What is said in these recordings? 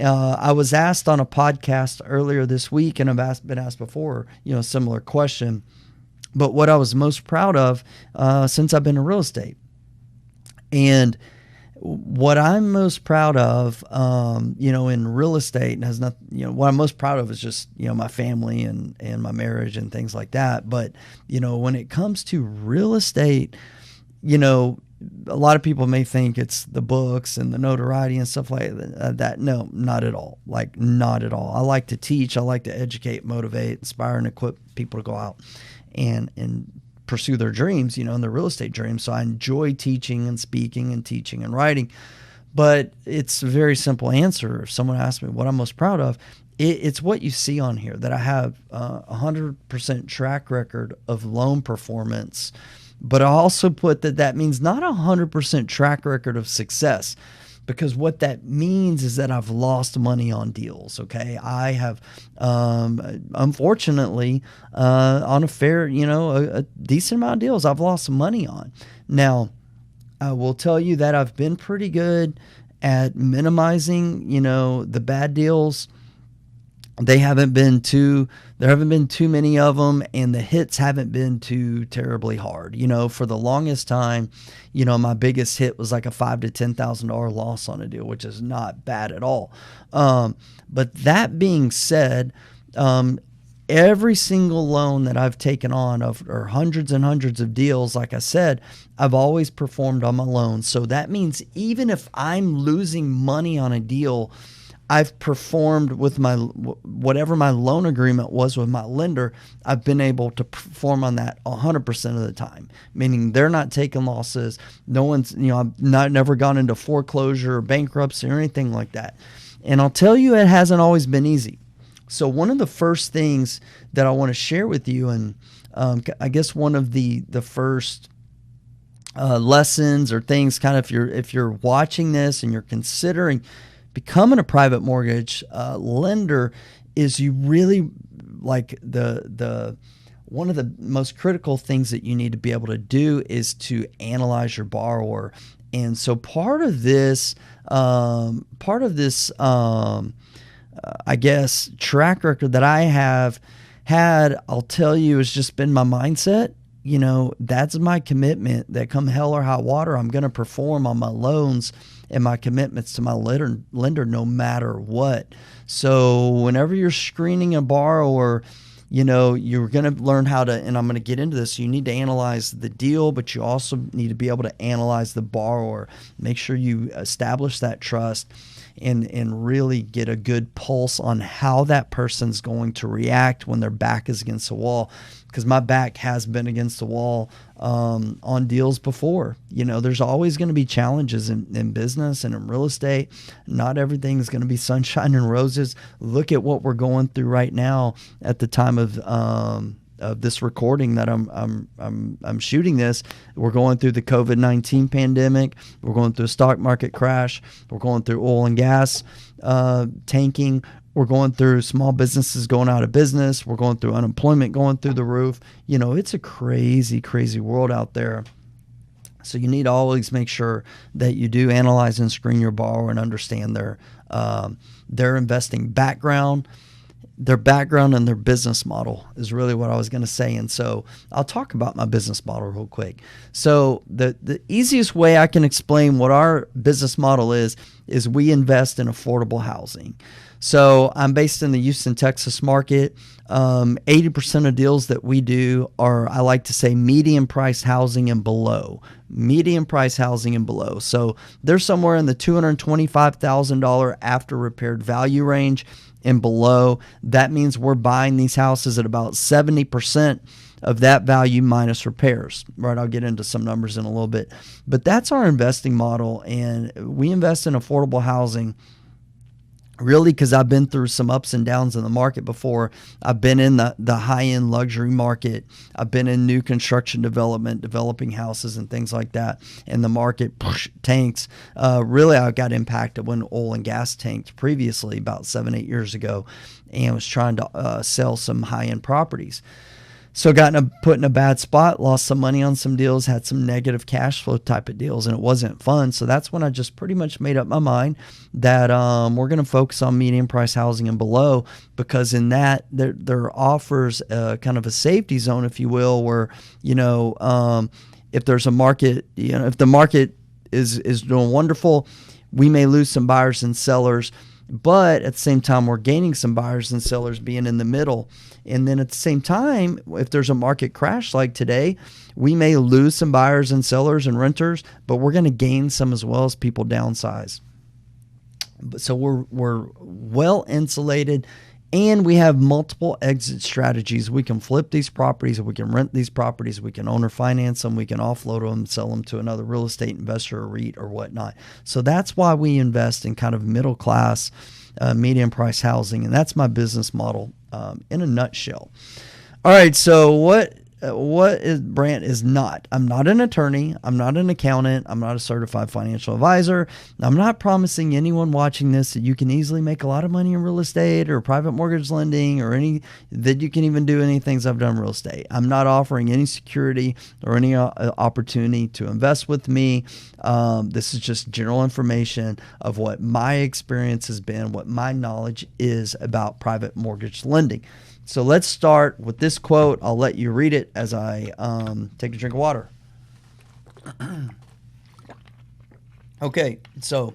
I was asked on a podcast earlier this week, and been asked before, a similar question. But what I was most proud of since I've been in real estate, and what I'm most proud of, in real estate, and has nothing, what I'm most proud of is just, my family and my marriage and things like that. But, when it comes to real estate, a lot of people may think it's the books and the notoriety and stuff like that. No, not at all. Like, not at all. I like to teach. I like to educate, motivate, inspire, and equip people to go out and pursue their dreams, and their real estate dreams. So I enjoy teaching and speaking and teaching and writing. But it's a very simple answer. If someone asks me what I'm most proud of, it's what you see on here, that I have 100% track record of loan performance. But I also put that means not 100% track record of success, because what that means is that I've lost money on deals. Okay. I have, unfortunately, on a fair, a decent amount of deals I've lost some money on. Now, I will tell you that I've been pretty good at minimizing, the bad deals. There haven't been too many of them, and the hits haven't been too terribly hard. For the longest time, my biggest hit was like a $5,000 to $10,000 loss on a deal, which is not bad at all. But that being said, every single loan that I've taken on or hundreds and hundreds of deals, like I said, I've always performed on my loans. So that means even if I'm losing money on a deal, I've performed with whatever my loan agreement was with my lender. I've been able to perform on that 100% of the time, meaning they're not taking losses. No one's, I've never gone into foreclosure or bankruptcy or anything like that. And I'll tell you, it hasn't always been easy. So one of the first things that I want to share with you, and I guess one of the first lessons or things, kind of if you're watching this and you're considering becoming a private mortgage lender, is you really, like, the one of the most critical things that you need to be able to do is to analyze your borrower. And so part of this I guess track record that I have had, I'll tell you, has just been my mindset. That's my commitment, that come hell or high water, I'm going to perform on my loans and my commitments to my lender no matter what. So whenever you're screening a borrower, you're going to learn how to, and I'm going to get into this, you need to analyze the deal, but you also need to be able to analyze the borrower. Make sure you establish that trust and really get a good pulse on how that person's going to react when their back is against the wall. Because my back has been against the wall on deals before. There's always going to be challenges in business and in real estate. Not everything is going to be sunshine and roses. Look at what we're going through right now at the time of this recording that I'm shooting this. We're going through the COVID-19 pandemic. We're going through a stock market crash. We're going through oil and gas tanking. We're going through small businesses going out of business. We're going through unemployment going through the roof. It's a crazy, crazy world out there. So you need to always make sure that you do analyze and screen your borrower and understand their investing background. Their background and their business model is really what I was going to say. And so I'll talk about my business model real quick. So the easiest way I can explain what our business model is we invest in affordable housing. So I'm based in the Houston, Texas market. 80% of deals that we do are, I like to say, medium price housing and below. Medium price housing and below. So they're somewhere in the $225,000 after repaired value range and below. That means we're buying these houses at about 70% of that value minus repairs, right? I'll get into some numbers in a little bit, but that's our investing model. And we invest in affordable housing really because I've been through some ups and downs in the market before. I've been in the high-end luxury market. I've been in new construction development, developing houses and things like that. And the market tanks. Really, I got impacted when oil and gas tanked previously about 7-8 years ago, and was trying to sell some high-end properties. So put in a bad spot, lost some money on some deals, had some negative cash flow type of deals, and it wasn't fun. So that's when I just pretty much made up my mind that we're going to focus on medium price housing and below, because in that there offers kind of a safety zone, if you will, where, if there's a market, if the market is doing wonderful, we may lose some buyers and sellers, but at the same time, we're gaining some buyers and sellers being in the middle. And then at the same time, if there's a market crash like today, we may lose some buyers and sellers and renters, but we're going to gain some as well as people downsize. So we're well insulated, and we have multiple exit strategies. We can flip these properties, we can rent these properties, we can owner finance them, we can offload them, sell them to another real estate investor or REIT or whatnot. So that's why we invest in kind of middle class, medium price housing, and that's my business model in a nutshell. All right, so what is Brant is not. I'm not an attorney. I'm not an accountant. I'm not a certified financial advisor. I'm not promising anyone watching this that you can easily make a lot of money in real estate or private mortgage lending or that you can even do any things I've done in real estate. I'm not offering any security or any opportunity to invest with me. This is just general information of what my experience has been, what my knowledge is about private mortgage lending. So let's start with this quote. I'll let you read it as I take a drink of water. Okay, so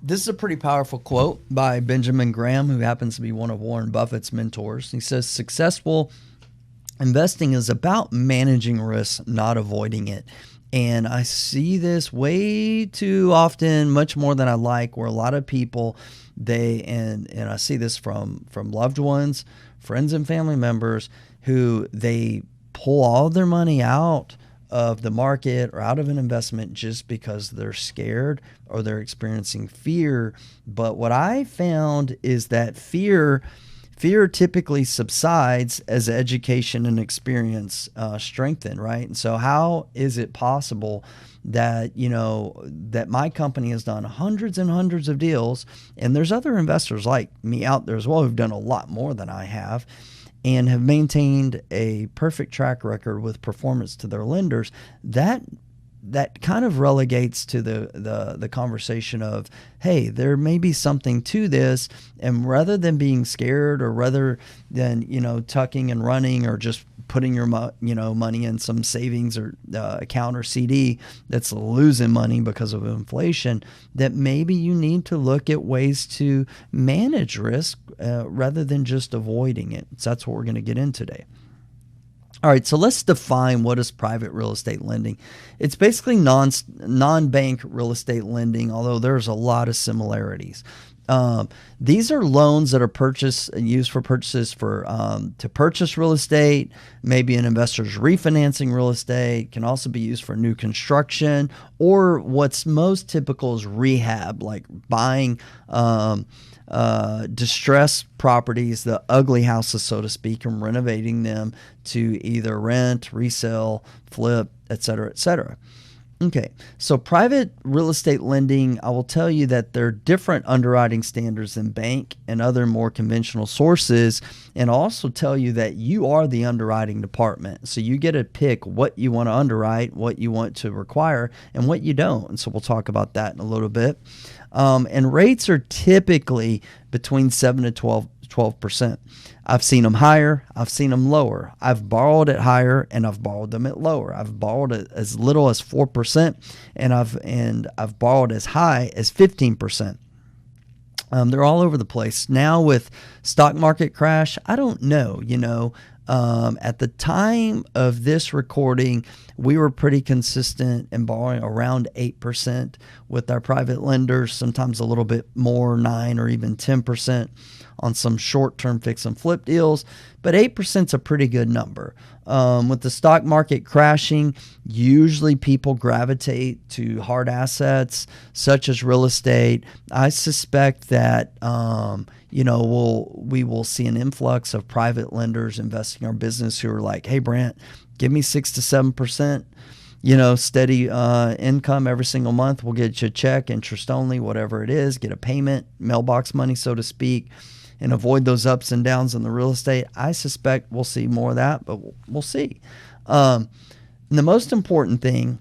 this is a pretty powerful quote by Benjamin Graham, who happens to be one of Warren Buffett's mentors. He says, "Successful investing is about managing risk, not avoiding it." And I see this way too often, much more than I like, where a lot of people, and I see this from loved ones, friends and family members, who they pull all of their money out of the market or out of an investment just because they're scared or they're experiencing fear. But what I found is that fear typically subsides as education and experience strengthen, right? And so how is it possible that, that my company has done hundreds and hundreds of deals, and there's other investors like me out there as well who've done a lot more than I have, and have maintained a perfect track record with performance to their lenders? That kind of relegates to the conversation of, hey, there may be something to this, and rather than being scared, or rather than tucking and running, or just putting your money in some savings or account or CD that's losing money because of inflation, that maybe you need to look at ways to manage risk rather than just avoiding it. So that's what we're going to get into today. All right, so let's define what is private real estate lending. It's basically non-bank real estate lending, although there's a lot of similarities. These are loans that are used for purchases to purchase real estate. Maybe an investor's refinancing real estate. Can also be used for new construction, or what's most typical is rehab, like buying distressed properties, the ugly houses, so to speak, and renovating them to either rent, resell, flip, et cetera, et cetera. Okay, so private real estate lending, I will tell you that there are different underwriting standards than bank and other more conventional sources, and I'll also tell you that you are the underwriting department. So you get to pick what you want to underwrite, what you want to require, and what you don't. And so we'll talk about that in a little bit. And rates are typically between 7 to 12%. I've seen them higher. I've seen them lower. I've borrowed at higher, and I've borrowed them at lower. I've borrowed at as little as 4%, and I've borrowed as high as 15%. They're all over the place. Now with stock market crash, I don't know, at the time of this recording, we were pretty consistent in borrowing around 8% with our private lenders, sometimes a little bit more, 9 or even 10% on some short-term fix and flip deals, but 8% is a pretty good number. With the stock market crashing, usually people gravitate to hard assets such as real estate. I suspect that we will see an influx of private lenders investing in our business who are like, hey, Brant, give me 6 to 7%, steady income every single month. We'll get you a check, interest only, whatever it is, get a payment, mailbox money, so to speak. and avoid those ups and downs in the real estate. I suspect we'll see more of that, but we'll see. And the most important thing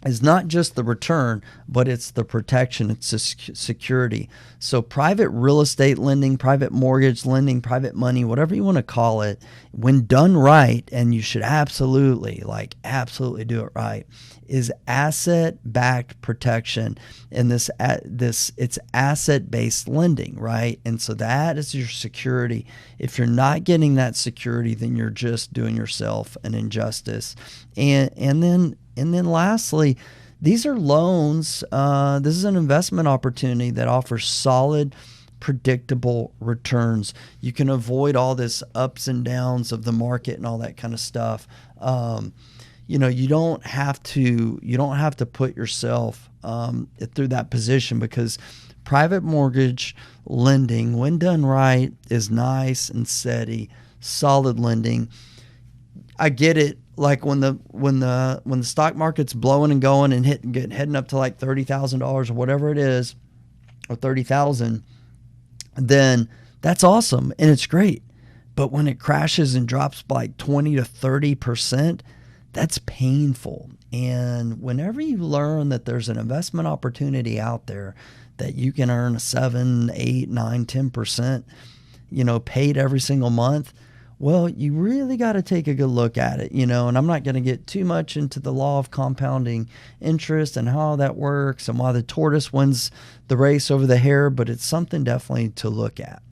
is not just the return, but it's the protection, it's the security. So private real estate lending, private mortgage lending, private money, whatever you want to call it, when done right, and you should absolutely do it right, is asset-backed protection. And it's asset-based lending, right? And so that is your security. If you're not getting that security, then you're just doing yourself an injustice. And then lastly, these are loans. This is an investment opportunity that offers solid, predictable returns. You can avoid all this ups and downs of the market and all that kind of stuff. You don't have to put yourself through that position, because private mortgage lending, when done right, is nice and steady, solid lending. I get it. Like when the stock market's blowing and going and heading up to like $30,000 or whatever it is, or 30,000, then that's awesome and it's great. But when it crashes and drops by like 20 to 30%, that's painful. And whenever you learn that there's an investment opportunity out there that you can earn 7, 8, 9, 10%, paid every single month, well, you really got to take a good look at it, and I'm not going to get too much into the law of compounding interest and how that works and why the tortoise wins the race over the hare, but it's something definitely to look at.